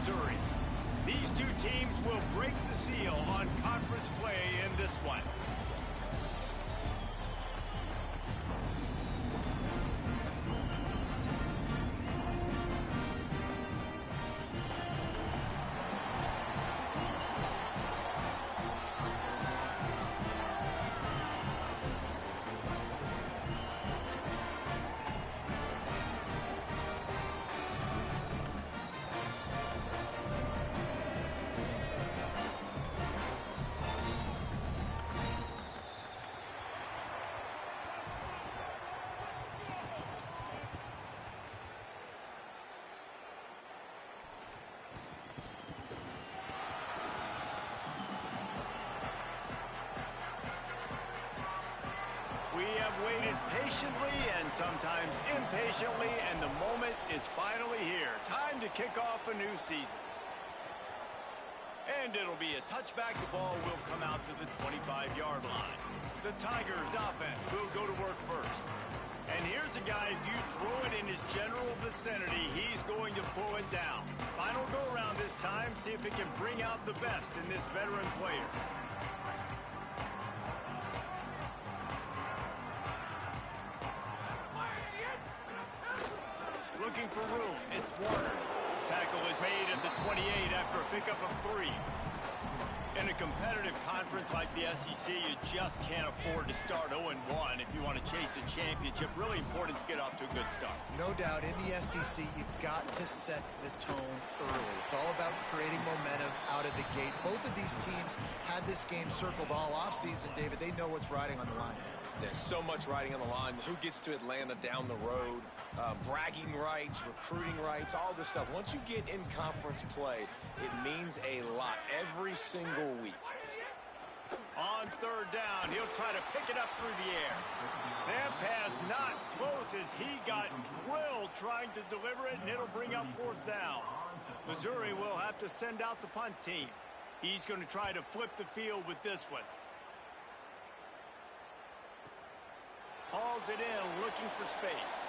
Missouri. These two teams will break the seal on conference play in this one. We have waited patiently and sometimes impatiently, and the moment is finally here. Time to kick off a new season. And it'll be a touchback. The ball will come out to the 25-yard line. The Tigers offense will go to work first. And here's a guy, if you throw it in his general vicinity, he's going to pull it down. Final go-around this time, see if it can bring out the best in this veteran player. Looking for room, it's Warner. Tackle is made at the 28 after a pickup of 3. In a competitive conference like the SEC, you just can't afford to start 0-1 if you want to chase a championship. Really important to get off to a good start. No doubt, in the SEC, you've got to set the tone early. It's all about creating momentum out of the gate. Both of these teams had this game circled all offseason, David. They know what's riding on the line. There's so much riding on the line. Who gets to Atlanta down the road, bragging rights, recruiting rights, all this stuff. Once you get in conference play, it means a lot every single week. On third down, he'll try to pick it up through the air. That pass not close as he got drilled trying to deliver it, and it'll bring up fourth down. Missouri will have to send out the punt team. He's going to try to flip the field with this one. Hauls it in, looking for space.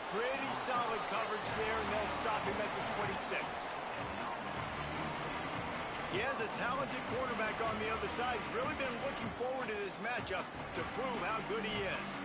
Pretty solid coverage there, and they'll stop him at the 26. He has a talented quarterback on the other side. He's really been looking forward to this matchup to prove how good he is.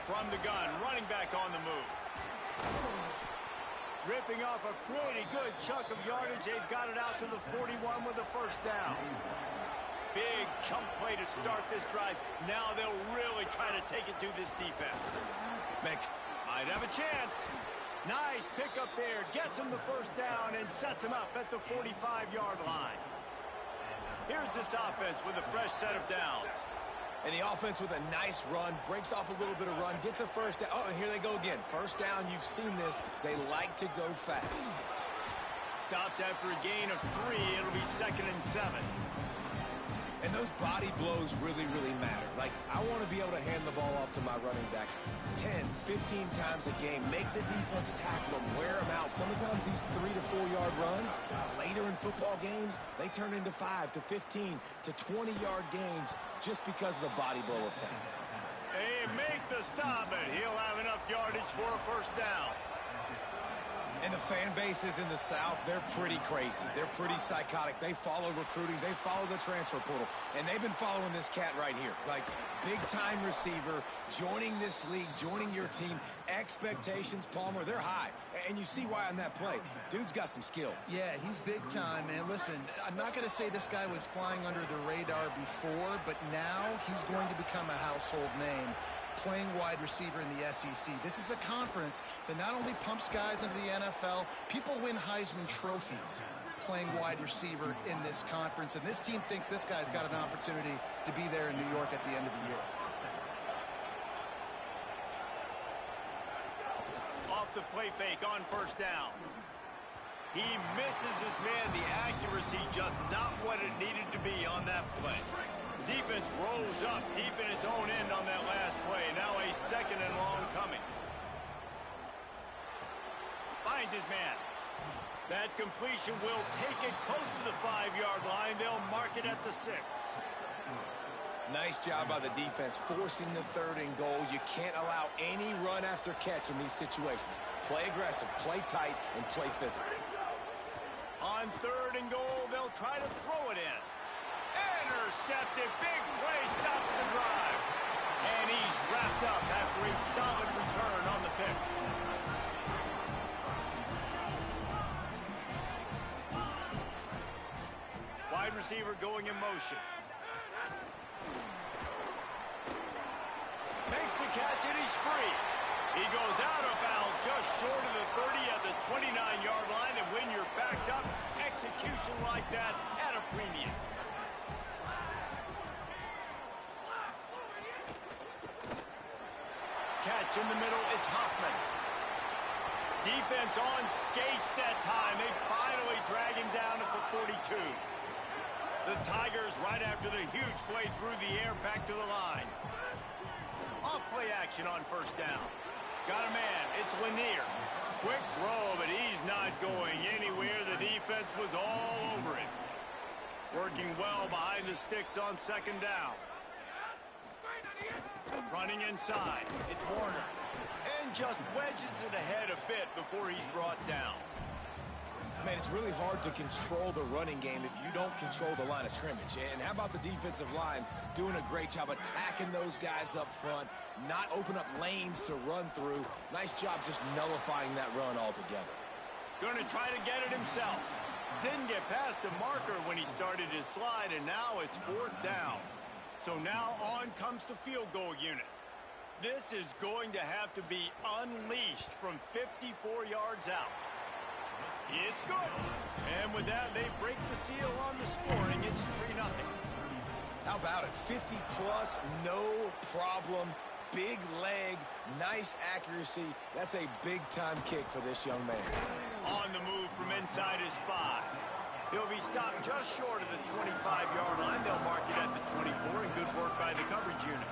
From the gun, running back on the move. Ripping off a pretty good chunk of yardage. They've got it out to the 41 with a first down. Big chunk play to start this drive. Now they'll really try to take it to this defense. Might have a chance. Nice pickup there. Gets him the first down and sets him up at the 45-yard line. Here's this offense with a fresh set of downs. And the offense with a nice run, breaks off a little bit of run, gets a first down. Oh, and here they go again. First down, you've seen this. They like to go fast. Stopped after a gain of 3. It'll be 2nd and 7. And those body blows really, really matter. Like, I want to be able to hand the ball off to my running back 10, 15 times a game. Make the defense tackle them, wear them out. Sometimes these 3 to 4 yard runs, later in football games, they turn into 5 to 15 to 20 yard gains just because of the body blow effect. They make the stop, and he'll have enough yardage for a first down. And the fan bases in the South, they're pretty crazy. They're pretty psychotic. They follow recruiting. They follow the transfer portal. And they've been following this cat right here. Like, big-time receiver, joining this league, joining your team. Expectations, Palmer, they're high. And you see why on that play. Dude's got some skill. Yeah, he's big time, man. Listen, I'm not going to say this guy was flying under the radar before, but now he's going to become a household name, playing wide receiver in the SEC. This is a conference that not only pumps guys into the NFL, people win Heisman trophies playing wide receiver in this conference, and this team thinks this guy's got an opportunity to be there in New York at the end of the year. Off the play fake on first down. He misses his man. The accuracy just not what it needed to be on that play. The defense rose up deep in its own end on that last play. Now a 2nd and long coming. finds his man. That completion will take it close to the 5-yard line. They'll mark it at the 6. Nice job by the defense forcing the 3rd and goal. You can't allow any run after catch in these situations. Play aggressive, play tight, and play physical. On 3rd and goal, they'll try to throw it in. Intercepted. Big play stops the drive. And he's wrapped up after a solid return on the pick. Wide receiver going in motion. Makes the catch and he's free. He goes out of bounds just short of the 30 at the 29-yard line. And when you're backed up, execution like that at a premium. Catch in the middle, it's Hoffman. Defense on skates that time. They finally drag him down at the 42. The Tigers, right after the huge play through the air, back to the line. Off-play action on 1st down. Got a man, it's Lanier. Quick throw, but he's not going anywhere. The defense was all over it. Working well behind the sticks on 2nd down. Running inside, it's Warner. And just wedges it ahead a bit before he's brought down. Man, it's really hard to control the running game if you don't control the line of scrimmage. And how about the defensive line doing a great job attacking those guys up front, not open up lanes to run through. Nice job just nullifying that run altogether. Going to try to get it himself. Didn't get past the marker when he started his slide, and now it's 4th down. So now on comes the field goal unit. This is going to have to be unleashed from 54 yards out. It's good. And with that, they break the seal on the scoring. It's 3-0. How about it? 50-plus, no problem. Big leg, nice accuracy. That's a big-time kick for this young man. On the move from inside his 5. He'll be stopped just short of the 25-yard line. They'll mark it at the 24, and good work by the coverage unit.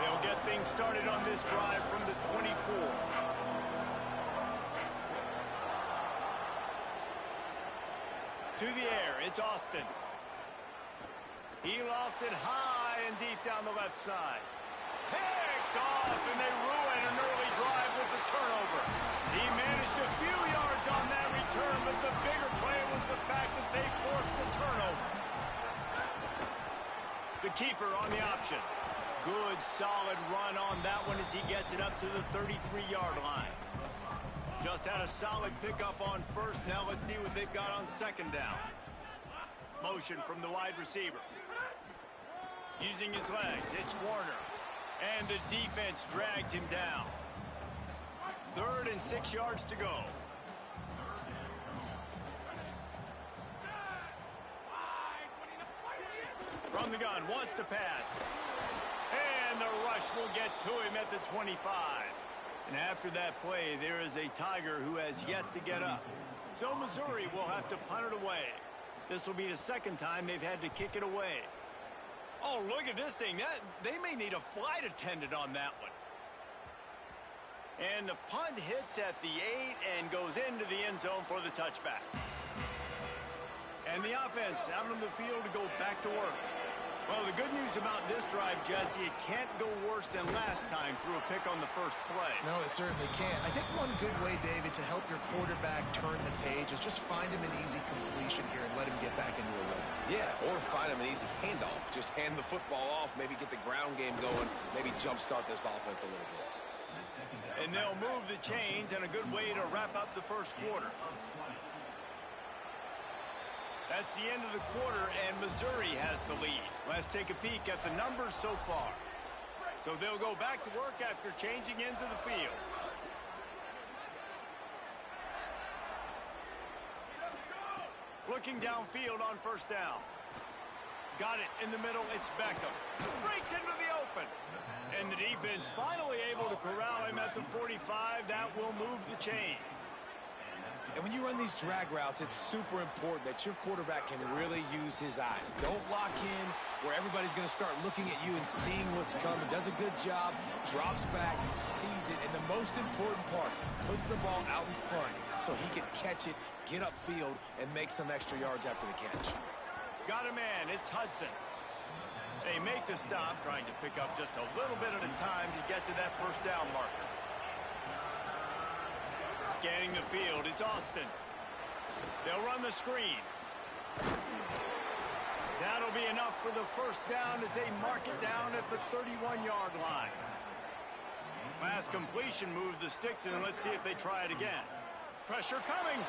They'll get things started on this drive from the 24. To the air, it's Austin. He lofts it high and deep down the left side. Picked off, and they ruin an early drive with the turnover. He managed a few yards on that return, but the bigger play was the fact that they forced the turnover. The keeper on the option. Good, solid run on that one as he gets it up to the 33-yard line. Just had a solid pickup on 1st. Now let's see what they've got on 2nd down. Motion from the wide receiver. Using his legs, it's Warner. And the defense drags him down. 3rd and 6 yards to go. From the gun, wants to pass. And the rush will get to him at the 25. And after that play, there is a Tiger who has yet to get up. So Missouri will have to punt it away. This will be the 2nd time they've had to kick it away. Oh, look at this thing. They may need a flight attendant on that one. And the punt hits at the 8 and goes into the end zone for the touchback. And the offense out on the field to go back to work. Well, the good news about this drive, Jesse, it can't go worse than last time through a pick on the 1st play. No, it certainly can't. I think one good way, David, to help your quarterback turn the page is just find him an easy completion here and let him get back into a rhythm. Yeah, or find him an easy handoff. Just hand the football off, maybe get the ground game going, maybe jumpstart this offense a little bit. And they'll move the chains, and a good way to wrap up the 1st quarter. That's the end of the quarter, and Missouri has the lead. Let's take a peek at the numbers so far. So they'll go back to work after changing into the field. Looking downfield on 1st down. Got it in the middle, it's Beckham. Breaks into the open. And the defense finally able to corral him at the 45. That will move the chains. And when you run these drag routes, it's super important that your quarterback can really use his eyes. Don't lock in where everybody's going to start looking at you and seeing what's coming. Does a good job, drops back, sees it, and the most important part, puts the ball out in front so he can catch it, get upfield, and make some extra yards after the catch. Got a man. It's Hudson. They make the stop, trying to pick up just a little bit at a time to get to that first down marker. Scanning the field, it's Austin. They'll run the screen. That'll be enough for the first down as they mark it down at the 31-yard line. Last completion moved the sticks, and let's see if they try it again. Pressure coming.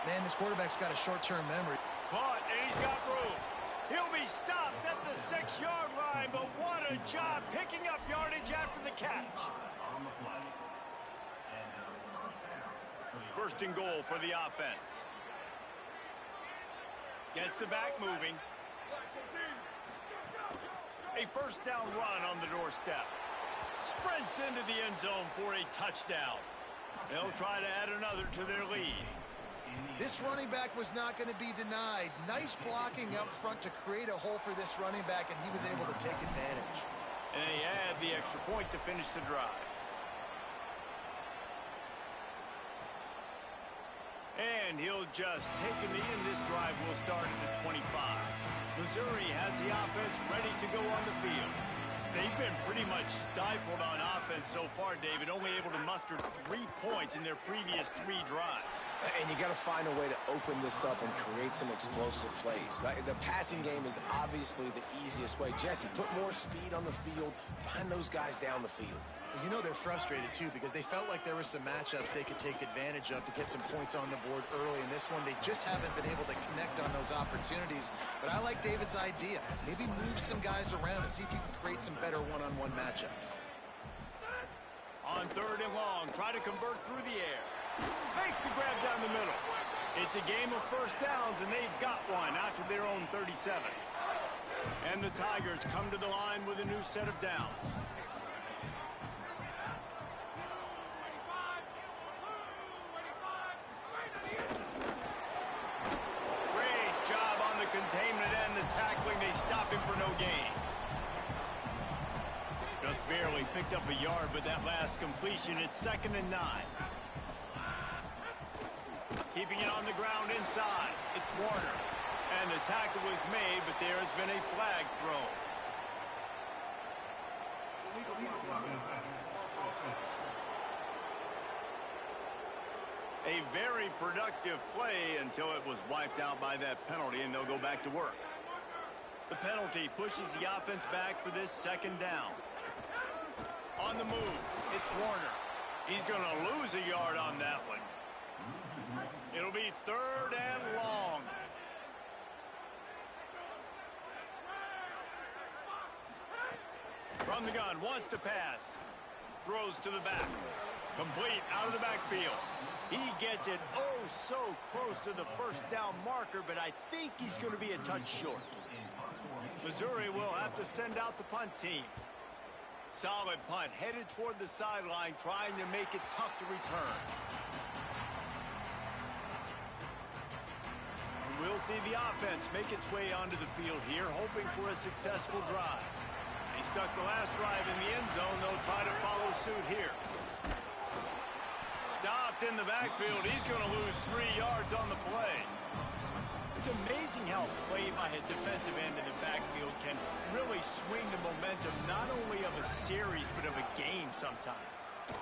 Man, this quarterback's got a short-term memory. Caught, and he's got room. He'll be stopped at the 6-yard line, but what a job picking up yardage after the catch. First and goal for the offense. Gets the back moving. A first down run on the doorstep. Sprints into the end zone for a touchdown. They'll try to add another to their lead. This running back was not going to be denied. Nice blocking up front to create a hole for this running back, and he was able to take advantage. And they add the extra point to finish the drive. And he'll just take a knee, and this drive will start at the 25. Missouri has the offense ready to go on the field. They've been pretty much stifled on offense so far, David, only able to muster 3 points in their previous 3 drives. And you got to find a way to open this up and create some explosive plays. The passing game is obviously the easiest way. Jesse, put more speed on the field. Find those guys down the field. You know they're frustrated, too, because they felt like there were some matchups they could take advantage of to get some points on the board early. In this one, they just haven't been able to connect on those opportunities. But I like David's idea. Maybe move some guys around and see if you can create some better one-on-one matchups. On third and long, try to convert through the air. Makes the grab down the middle. It's a game of first downs, and they've got one out to their own 37. And the Tigers come to the line with a new set of downs. Containment and the tackling. They stop him for no gain. Just barely picked up a yard with that last completion. It's 2nd and 9. Keeping it on the ground inside. It's Warner. And the tackle was made, but there has been a flag thrown. A very productive play until it was wiped out by that penalty, and they'll go back to work. The penalty pushes the offense back for this 2nd down. On the move, it's Warner. He's going to lose a yard on that one. It'll be 3rd and long. From the gun, wants to pass. Throws to the back. Complete out of the backfield. He gets it oh so close to the first down marker, but I think he's going to be a touch short. Missouri will have to send out the punt team. Solid punt, headed toward the sideline, trying to make it tough to return. And we'll see the offense make its way onto the field here, hoping for a successful drive. They stuck the last drive in the end zone. They'll try to follow suit here. Stopped in the backfield. He's going to lose 3 yards on the play. It's amazing how play by a defensive end in the backfield can really swing the momentum not only of a series but of a game sometimes.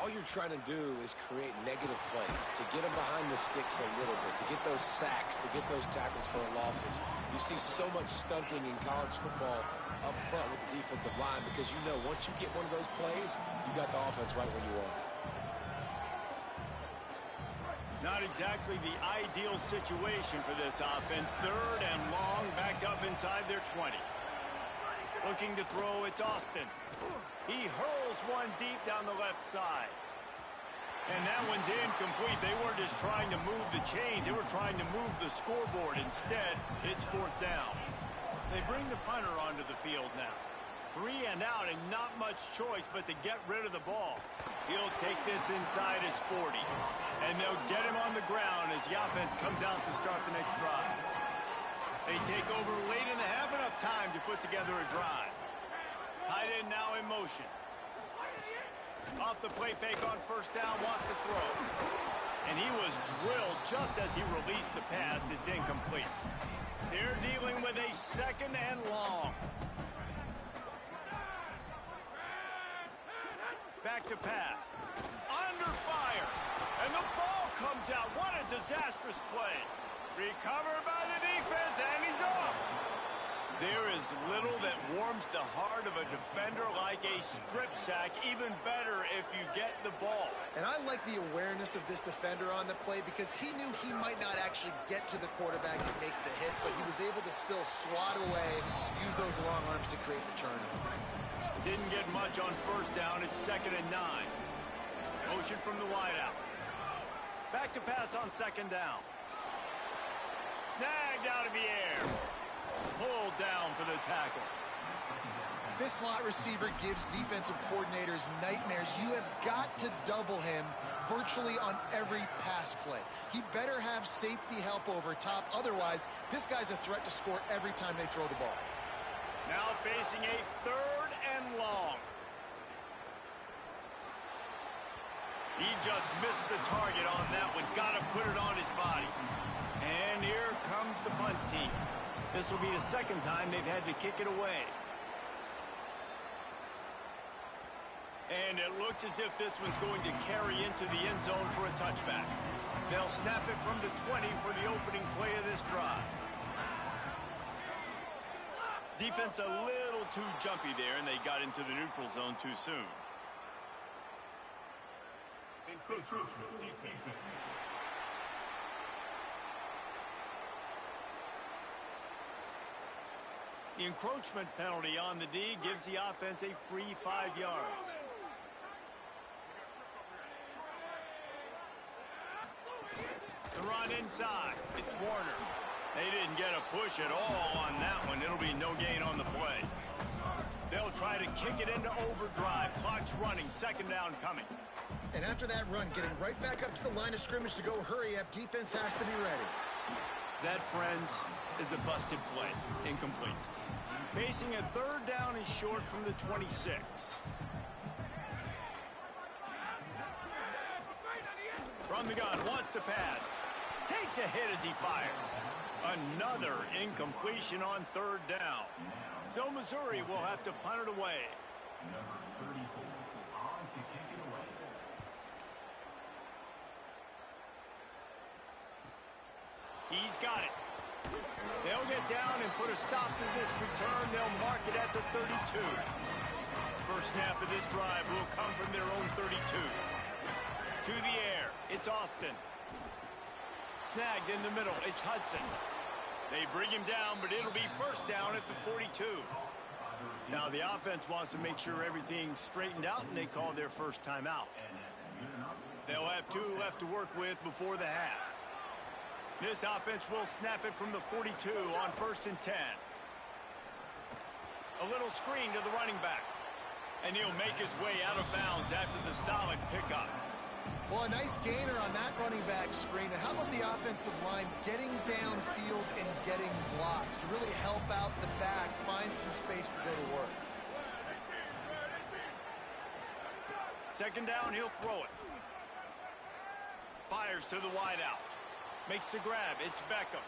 All you're trying to do is create negative plays, to get them behind the sticks a little bit, to get those sacks, to get those tackles for losses. You see so much stunting in college football up front with the defensive line because you know once you get one of those plays, you got the offense right where you want. Not exactly the ideal situation for this offense. 3rd and long, backed up inside their 20. Looking to throw, it's Austin. He hurls one deep down the left side. And that one's incomplete. They weren't just trying to move the chains. They were trying to move the scoreboard. Instead, it's 4th down. They bring the punter onto the field now. 3 and out and not much choice but to get rid of the ball. He'll take this inside his 40. And they'll get him on the ground as the offense comes out to start the next drive. They take over late in the half, enough time to put together a drive. Tight end now in motion. Off the play fake on first down, wants to throw. And he was drilled just as he released the pass. It's incomplete. They're dealing with a 2nd and long. Back to pass. Under fire. And the ball comes out. What a disastrous play. Recovered by the defense, and he's off. There is little that warms the heart of a defender like a strip sack. Even better if you get the ball. And I like the awareness of this defender on the play because he knew he might not actually get to the quarterback and make the hit, but he was able to still swat away, use those long arms to create the turnover. Didn't get much on first down. It's 2nd and 9. Motion from the wideout. Back to pass on 2nd down. Snagged out of the air. Pulled down for the tackle. This slot receiver gives defensive coordinators nightmares. You have got to double him virtually on every pass play. He better have safety help over top. Otherwise, this guy's a threat to score every time they throw the ball. Now facing a 3rd and long. He just missed the target on that one. Got to put it on his body. And here comes the punt team. This will be the 2nd time they've had to kick it away. And it looks as if this one's going to carry into the end zone for a touchback. They'll snap it from the 20 for the opening play of this drive. Defense a little too jumpy there, and they got into the neutral zone too soon. Encroachment defense. The encroachment penalty on the D gives the offense a free 5 yards. The run inside. It's Warner. They didn't get a push at all on that one. It'll be no gain on the play. They'll try to kick it into overdrive. Clock's running. 2nd down coming. And after that run, getting right back up to the line of scrimmage to go hurry up, defense has to be ready. That, friends, is a busted play. Incomplete. Facing a 3rd down and short from the 26. From the gun, wants to pass. Takes a hit as he fires. Another incompletion on 3rd down. So Missouri will have to punt it away. Number 34 on to kick it away. He's got it. They'll get down and put a stop to this return. They'll mark it at the 32. First snap of this drive will come from their own 32. To the air. It's Austin. Snagged in the middle. It's Hudson. They bring him down, but it'll be first down at the 42. Now the offense wants to make sure everything's straightened out, and they call their first timeout. They'll have 2 left to work with before the half. This offense will snap it from the 42 on 1st and 10. A little screen to the running back. And he'll make his way out of bounds after the solid pickup. Well, a nice gainer on that running back screen. And how about the offensive line getting downfield and getting blocks to really help out the back, find some space to go to work. 2nd down, he'll throw it. Fires to the wideout. Makes the grab. It's Beckham.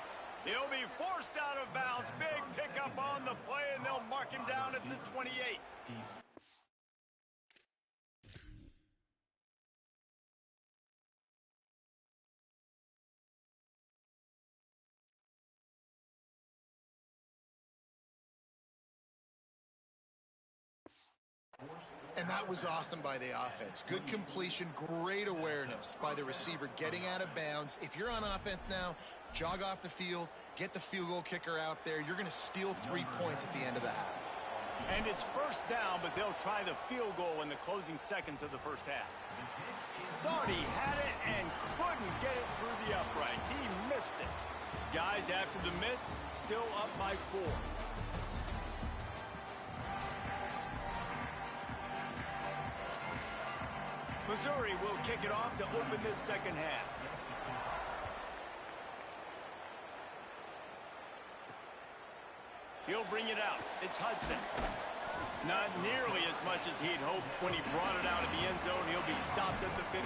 He'll be forced out of bounds. Big pickup on the play, and they'll mark him down at the 28. And that was awesome by the offense. Good completion, great awareness by the receiver getting out of bounds. If you're on offense now, jog off the field, get the field goal kicker out there. You're going to steal 3 points at the end of the half. And it's first down, but they'll try the field goal in the closing seconds of the first half. Thought he had it and couldn't get it through the uprights. He missed it. Guys, after the miss, still up by 4. Missouri will kick it off to open this second half. He'll bring it out. It's Hudson. Not nearly as much as he'd hoped when he brought it out of the end zone. He'll be stopped at the 15.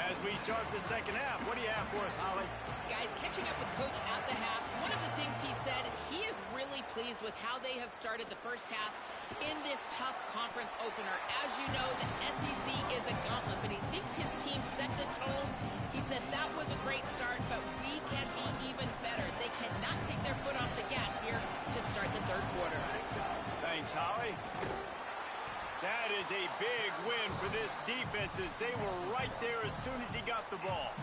As we start the second half, what do you have for us, Holly? Guys, catching up with Coach at the half, one of the things he said, he is really pleased with how they have started the first half in this tough conference opener. As you know, the SEC is a gauntlet, but he thinks his team set the tone. He said that was a great start, but we can be even better. They cannot take their foot off the gas here to start the third quarter. Thanks, Holly. That is a big win for this defense as they were right there as soon as he got the ball.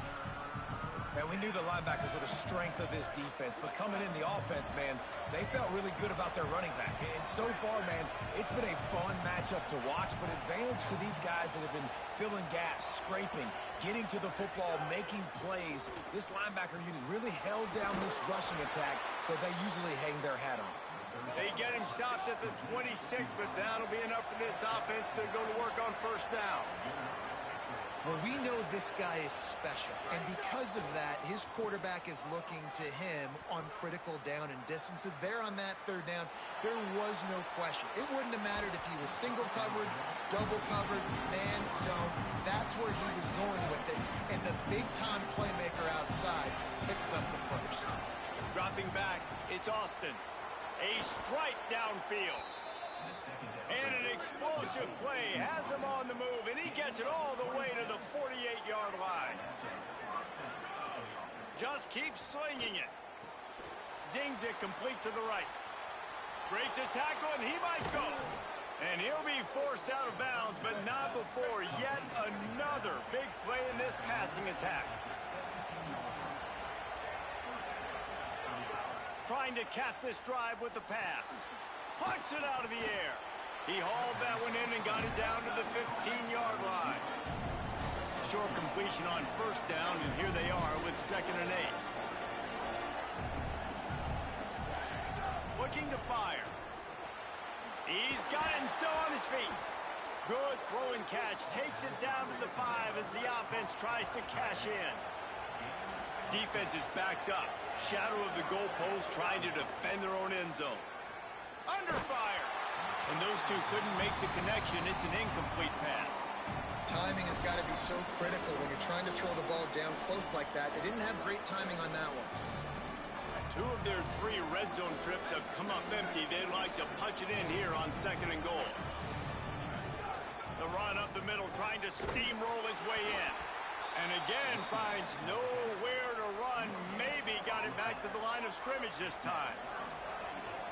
Man, we knew the linebackers were the strength of this defense, but coming in the offense, man, they felt really good about their running back. And so far, man, it's been a fun matchup to watch, but advantage to these guys that have been filling gaps, scraping, getting to the football, making plays. This linebacker unit really held down this rushing attack that they usually hang their hat on. They get him stopped at the 26, but that'll be enough for this offense to go to work on first down. Well, we know this guy is special, and because of that, his quarterback is looking to him on critical down and distances. There on that third down, there was no question. It wouldn't have mattered if he was single covered, double covered, man zone. That's where he was going with it, and the big-time playmaker outside picks up the first. Dropping back, it's Austin. A strike downfield. And an explosive play has him on the move, and he gets it all the way to the 48-yard line. Just keeps slinging it. Zings it complete to the right. Breaks a tackle, and he might go. And he'll be forced out of bounds, but not before yet another big play in this passing attack. Trying to cap this drive with the pass. Punts it out of the air. He hauled that one in and got it down to the 15-yard line. Short completion on first down, and here they are with 2nd and 8. Looking to fire. He's got it and still on his feet. Good throw and catch. Takes it down to the 5 as the offense tries to cash in. Defense is backed up. Shadow of the goalpost trying to defend their own end zone. Under fire. And those two couldn't make the connection. It's an incomplete pass. Timing has got to be so critical when you're trying to throw the ball down close like that. They didn't have great timing on that one. 2 of their 3 red zone trips have come up empty. They'd like to punch it in here on 2nd and goal. The run up the middle, trying to steamroll his way in. And again, finds nowhere to run. Maybe got it back to the line of scrimmage this time.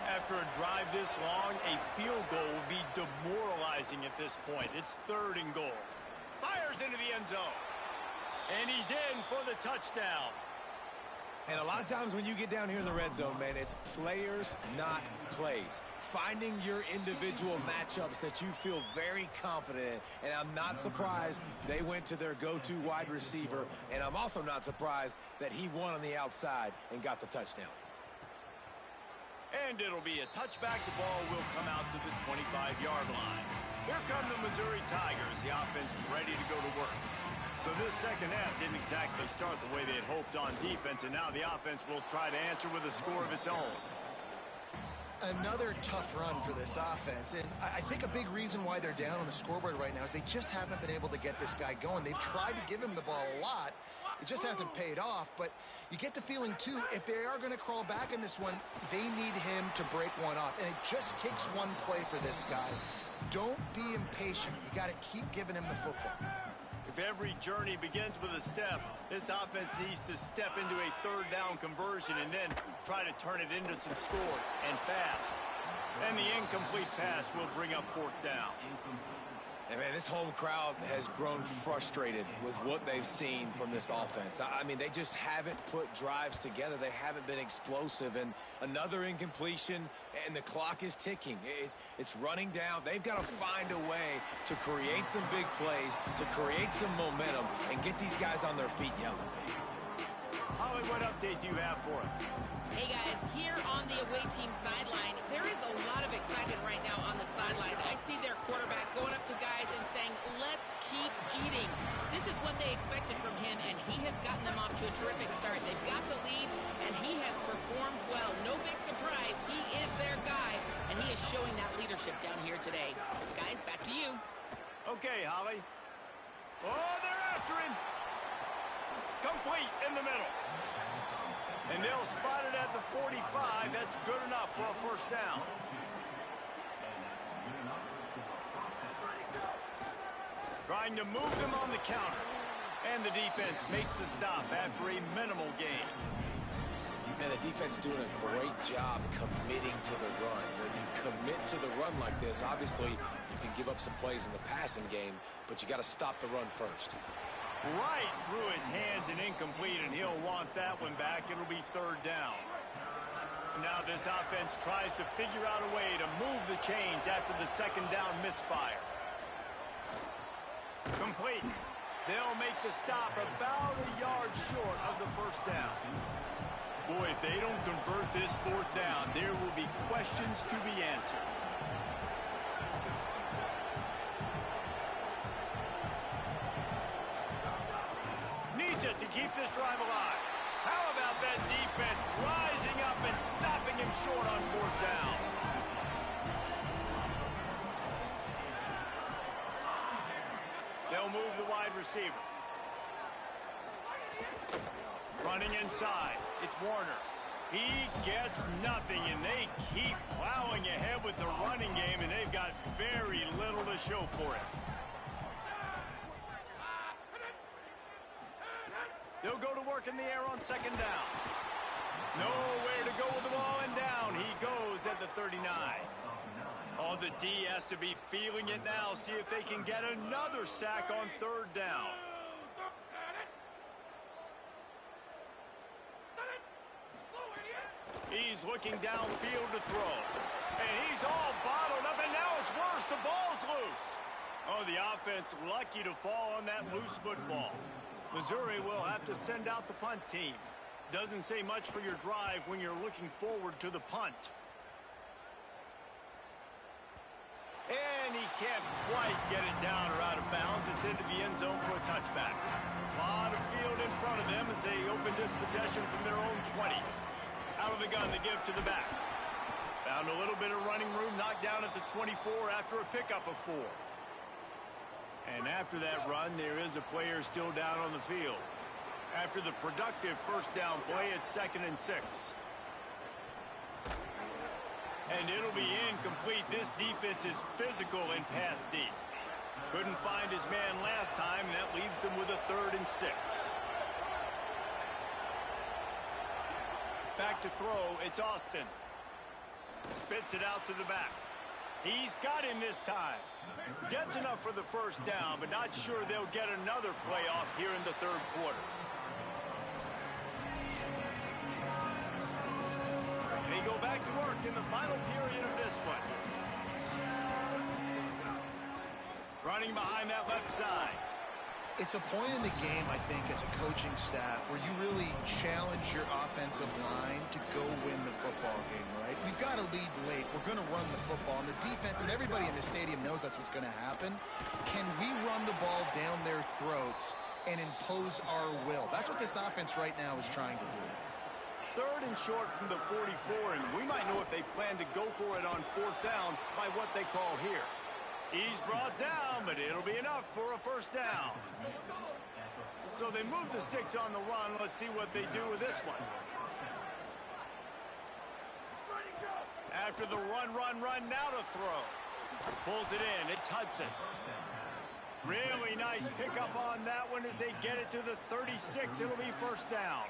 After a drive this long, a field goal will be demoralizing at this point. It's 3rd and goal. Fires into the end zone. And he's in for the touchdown. And a lot of times when you get down here in the red zone, man, it's players, not plays. Finding your individual matchups that you feel very confident in. And I'm not surprised they went to their go-to wide receiver. And I'm also not surprised that he won on the outside and got the touchdown. And it'll be a touchback. The ball will come out to the 25-yard line. Here come the Missouri Tigers. The offense ready to go to work. So this second half didn't exactly start the way they had hoped on defense, and now the offense will try to answer with a score of its own. Another tough run for this offense, and I think a big reason why they're down on the scoreboard right now is they just haven't been able to get this guy going. They've tried to give him the ball a lot. It just hasn't paid off, but you get the feeling, too, if they are going to crawl back in this one, they need him to break one off, and it just takes one play for this guy. Don't be impatient. You got to keep giving him the football. If every journey begins with a step, this offense needs to step into a 3rd down conversion and then try to turn it into some scores, and fast. And the incomplete pass will bring up 4th down. And, man, this home crowd has grown frustrated with what they've seen from this offense. I mean, they just haven't put drives together. They haven't been explosive. And another incompletion, and the clock is ticking. It's running down. They've got to find a way to create some big plays, to create some momentum, and get these guys on their feet yelling. Holly, what update do you have for us? Hey, guys, here on the away team sideline, there is a lot of excitement right now on the sideline. I see their quarterback going up to guys and saying, let's keep leadership down here today. Guys, back to you. Okay, Holly. Oh, they're after him. Complete in the middle. And they'll spot it at the 45. That's good enough for a first down. Trying to move them on the counter. And the defense makes the stop after a minimal gain. And the defense doing a great job committing to the run. When you commit to the run like this, obviously you can give up some plays in the passing game, but you got to stop the run first. Right through his hands and incomplete, and he'll want that one back. It'll be third down. Now this offense tries to figure out a way to move the chains after the second down misfire. Complete. They'll make the stop about a yard short of the first down. Boy, if they don't convert this fourth down, there will be questions to be answered. Needs it to keep this drive alive. How about that defense rising up and stopping him short on fourth down? They'll move the wide receiver. Running inside. It's Warner. He gets nothing, and they keep plowing ahead with the running game, and they've got very little to show for it. They'll go to work in the air on second down. Nowhere to go with the ball, and down he goes at the 39. Oh, the D has to be feeling it now. See if they can get another sack on third down. He's looking downfield to throw. And he's all bottled up, and now it's worse. The ball's loose. Oh, the offense lucky to fall on that loose football. Missouri will have to send out the punt team. Doesn't say much for your drive when you're looking forward to the punt. And he can't quite get it down or out of bounds. It's into the end zone for a touchback. A lot of field in front of them as they open this possession from their own 20. Out of the gun to give to the back. Found a little bit of running room, knocked down at the 24 after a pickup of 4. And after that run, there is a player still down on the field. After the productive first down play, it's 2nd and 6. And it'll be incomplete. This defense is physical and pass deep. Couldn't find his man last time, and that leaves them with a 3rd and 6. Back to throw, it's Austin. Spits it out to the back. He's got him this time. Gets enough for the first down, but not sure they'll get another playoff here in the third quarter. They go back to work in the final period of this one. Running behind that left side. It's a point in the game, I think, as a coaching staff where you really challenge your offensive line to go win the football game, right? We've got to lead late. We're going to run the football. And the defense and everybody in the stadium knows that's what's going to happen. Can we run the ball down their throats and impose our will? That's what this offense right now is trying to do. 3rd and short from the 44, and we might know if they plan to go for it on fourth down by what they call here. He's brought down, but it'll be enough for a first down. So they move the sticks on the run. Let's see what they do with this one. After the run, now to throw. Pulls it in. It's Hudson. Really nice pickup on that one as they get it to the 36. It'll be first down.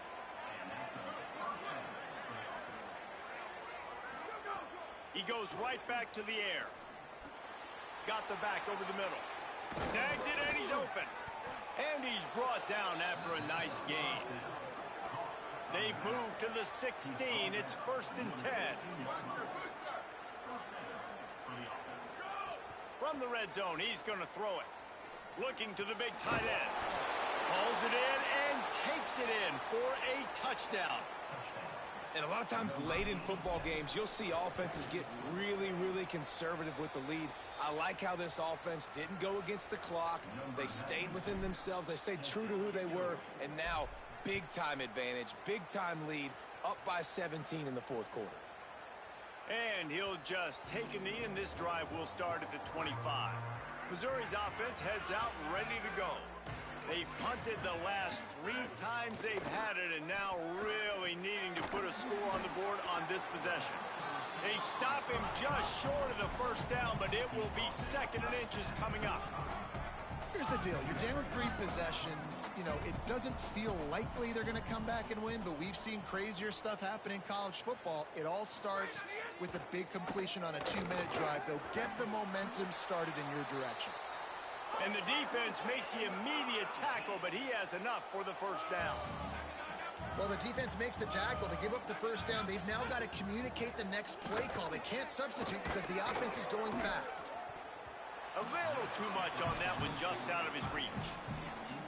He goes right back to the air. Got the back over the middle. Snags it, and he's open. And he's brought down after a nice gain. They've moved to the 16. It's 1st and 10. From the red zone, he's going to throw it. Looking to the big tight end. Pulls it in and takes it in for a touchdown. And a lot of times late in football games, you'll see offenses get really, really conservative with the lead. I like how this offense didn't go against the clock. They stayed within themselves. They stayed true to who they were. And now, big-time advantage, big-time lead, up by 17 in the fourth quarter. And he'll just take a knee, and this drive will start at the 25. Missouri's offense heads out and ready to go. They've punted the last 3 times they've had it, and now really needing to put a score on the board on this possession. They stop him just short of the first down, but it will be 2nd and inches coming up. Here's the deal. You're down 3 possessions. You know, it doesn't feel likely they're going to come back and win, but we've seen crazier stuff happen in college football. It all starts with a big completion on a 2-minute drive. They'll get the momentum started in your direction. And the defense makes the immediate tackle, but he has enough for the first down. Well, the defense makes the tackle. They give up the first down. They've now got to communicate the next play call. They can't substitute because the offense is going fast. A little too much on that one, just out of his reach.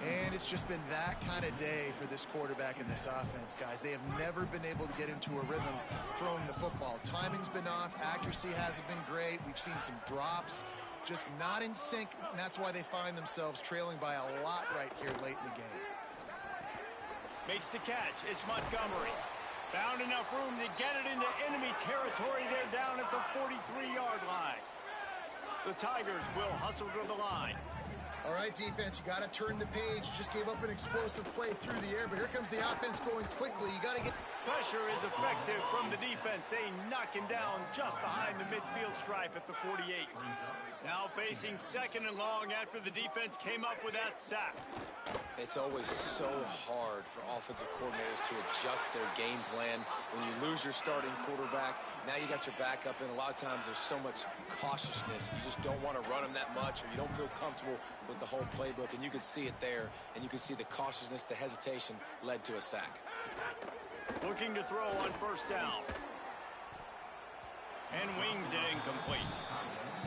And it's just been that kind of day for this quarterback and this offense, guys. They have never been able to get into a rhythm throwing the football. Timing's been off. Accuracy hasn't been great. We've seen some drops, just not in sync, and that's why they find themselves trailing by a lot right here late in the game. Makes the catch. It's Montgomery. Found enough room to get it into enemy territory. They're down at the 43-yard line. The Tigers will hustle to the line. All right, defense, you got to turn the page. Just gave up an explosive play through the air, but here comes the offense going quickly. You got to get... Pressure is effective from the defense. They knock him down just behind the midfield stripe at the 48. Now facing 2nd and long after the defense came up with that sack. It's always so hard for offensive coordinators to adjust their game plan. When you lose your starting quarterback, now you got your backup in. A lot of times there's so much cautiousness. You just don't want to run them that much, or you don't feel comfortable with the whole playbook, and you can see it there, and you can see the cautiousness, the hesitation led to a sack. Looking to throw on first down. And wings it incomplete.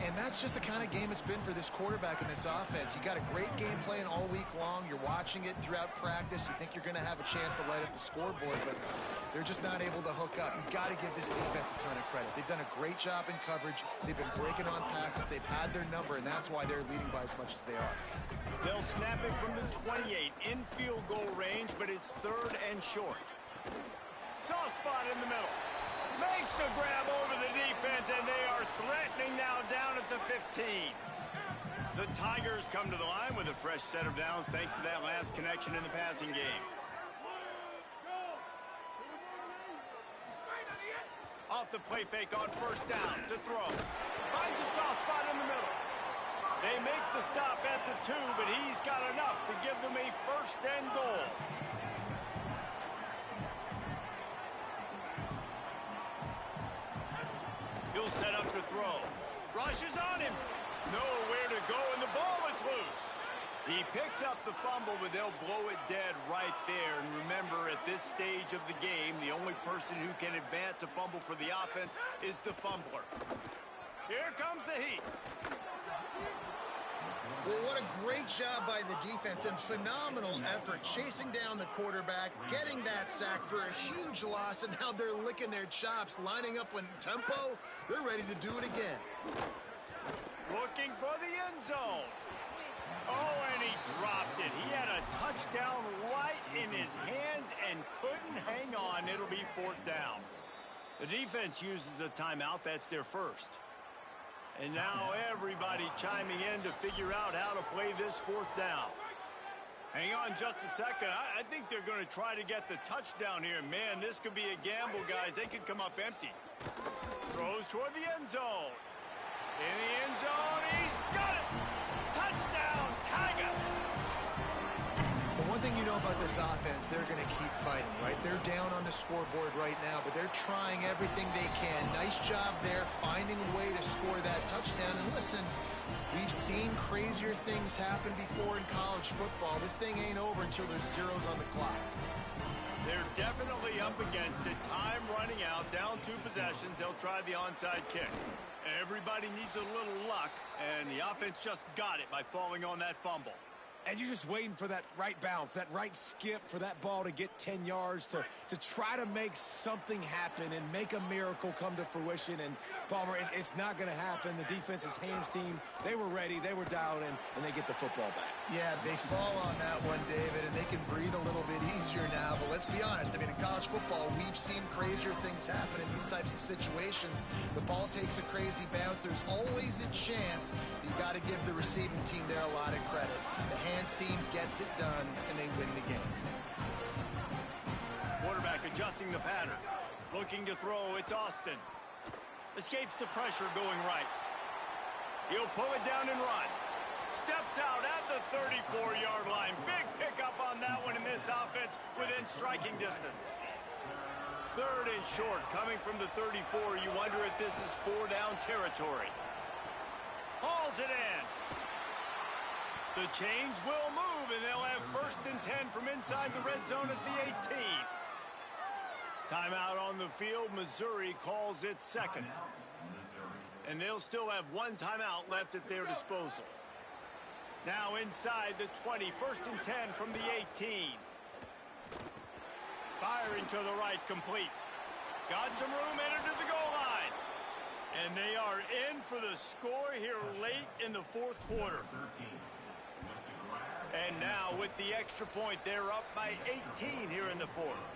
And that's just the kind of game it's been for this quarterback and this offense. You got a great game plan all week long. You're watching it throughout practice. You think you're going to have a chance to light up the scoreboard, but they're just not able to hook up. You got to give this defense a ton of credit. They've done a great job in coverage. They've been breaking on passes. They've had their number, and that's why they're leading by as much as they are. They'll snap it from the 28 in field goal range, but it's 3rd and short. Soft spot in the middle. Makes the grab over the defense, and they are threatening now down at the 15. The Tigers come to the line with a fresh set of downs thanks to that last connection in the passing game. Off the play fake on first down to throw. Finds a soft spot in the middle. They make the stop at the 2, but he's got enough to give them a 1st and goal. He'll set up to throw. Rushes on him. Nowhere to go, and the ball is loose. He picks up the fumble, but they'll blow it dead right there. And remember, at this stage of the game, the only person who can advance a fumble for the offense is the fumbler. Here comes the heat. Well, what a great job by the defense and phenomenal effort chasing down the quarterback, getting that sack for a huge loss, and now they're licking their chops, lining up in tempo. They're ready to do it again. Looking for the end zone. Oh, and he dropped it. He had a touchdown right in his hands and couldn't hang on. It'll be 4th down. The defense uses a timeout. That's their first. And now everybody chiming in to figure out how to play this 4th down. Hang on just a second. I think they're going to try to get the touchdown here. Man, this could be a gamble, guys. They could come up empty. Throws toward the end zone. In the end zone, he's got it! Touchdown, Tigers! The one thing you know about this offense, they're going to keep fighting, right? They're down on the scoreboard right now, but they're trying everything they can. Nice job there, finding a way to score that touchdown. And listen, we've seen crazier things happen before in college football. This thing ain't over until there's zeros on the clock. They're definitely up against it. Time running out, down 2 possessions. They'll try the onside kick. Everybody needs a little luck, and the offense just got it by falling on that fumble. And you're just waiting for that right bounce, that right skip for that ball to get 10 yards to try to make something happen and make a miracle come to fruition. And, Palmer, it's not going to happen. The defense's hands team, they were ready, they were dialed in, and they get the football back. Yeah, they fall on that one, David, and they can breathe a little bit easier now. But let's be honest. I mean, in college football, we've seen crazier things happen in these types of situations. The ball takes a crazy bounce. There's always a chance. You got to give the receiving team there a lot of credit. The hands team gets it done, and they win the game. Quarterback adjusting the pattern. Looking to throw, it's Austin. Escapes the pressure going right. He'll pull it down and run. Steps out at the 34-yard line. Big pickup on that one in this offense within striking distance. 3rd and short coming from the 34. You wonder if this is 4-down territory. Hauls it in. The chains will move, and they'll have 1st and 10 from inside the red zone at the 18. Timeout on the field. Missouri calls it 2nd. And they'll still have 1 timeout left at their disposal. Now inside the 20, 1st and 10 from the 18. Firing to the right, complete. Got some room, entered to the goal line. And they are in for the score here late in the 4th quarter. And now with the extra point, they're up by 18 here in the 4th.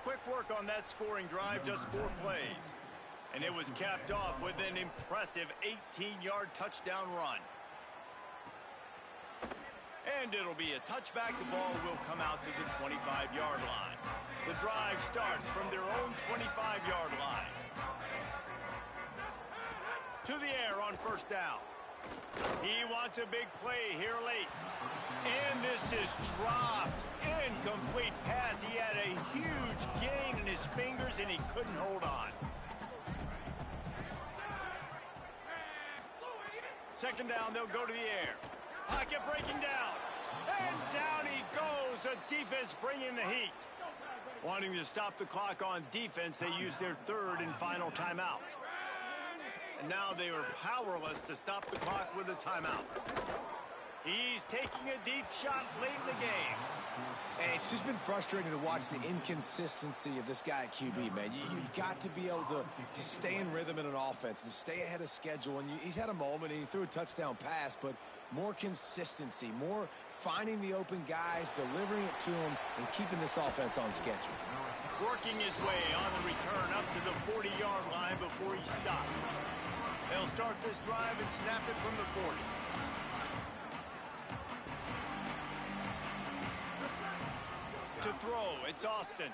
Quick work on that scoring drive, just 4 plays. And it was capped off with an impressive 18-yard touchdown run. And it'll be a touchback. The ball will come out to the 25-yard line. The drive starts from their own 25-yard line. To the air on 1st down. He wants a big play here late. And this is dropped. Incomplete pass. He had a huge gain in his fingers, and he couldn't hold on. 2nd down, they'll go to the air. Pocket breaking down. And down he goes. The defense bringing the heat. Wanting to stop the clock on defense, they use their 3rd and final timeout. And now they are powerless to stop the clock with a timeout. He's taking a deep shot late in the game. And it's just been frustrating to watch the inconsistency of this guy at QB, man. You've got to be able to stay in rhythm in an offense and stay ahead of schedule. And he's had a moment, and he threw a touchdown pass, but more consistency, more finding the open guys, delivering it to them, and keeping this offense on schedule. Working his way on the return up to the 40-yard line before he stopped. They'll start this drive and snap it from the 40. To throw, it's Austin.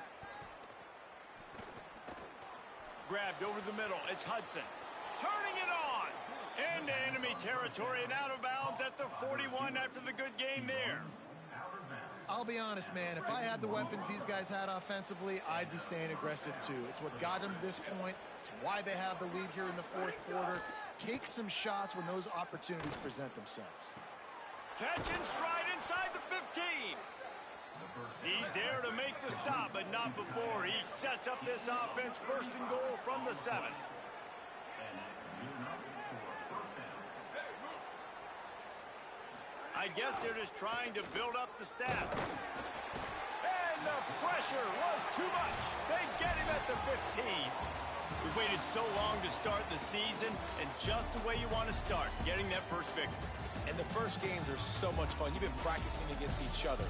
Grabbed over the middle, it's Hudson. Turning it on! Into enemy territory and out of bounds at the 41 after the good game there. I'll be honest, man. If I had the weapons these guys had offensively, I'd be staying aggressive too. It's what got them to this point. It's why they have the lead here in the 4th quarter. Take some shots when those opportunities present themselves. Catch and stride inside the 15. He's there to make the stop, but not before. He sets up this offense 1st and goal from the 7. I guess they're just trying to build up the stats. And the pressure was too much. They get him at the 15. We waited so long to start the season, and just the way you want to start, getting that first victory. And the first games are so much fun. You've been practicing against each other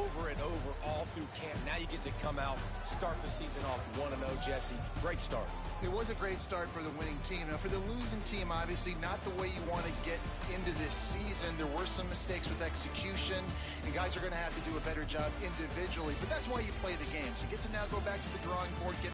over and over all through camp. Now you get to come out, start the season off 1-0, Jesse. Great start. It was a great start for the winning team. Now, for the losing team, obviously not the way you want to get into this season. There were some mistakes with execution, and guys are going to have to do a better job individually. But that's why you play the games. You get to now go back to the drawing board, get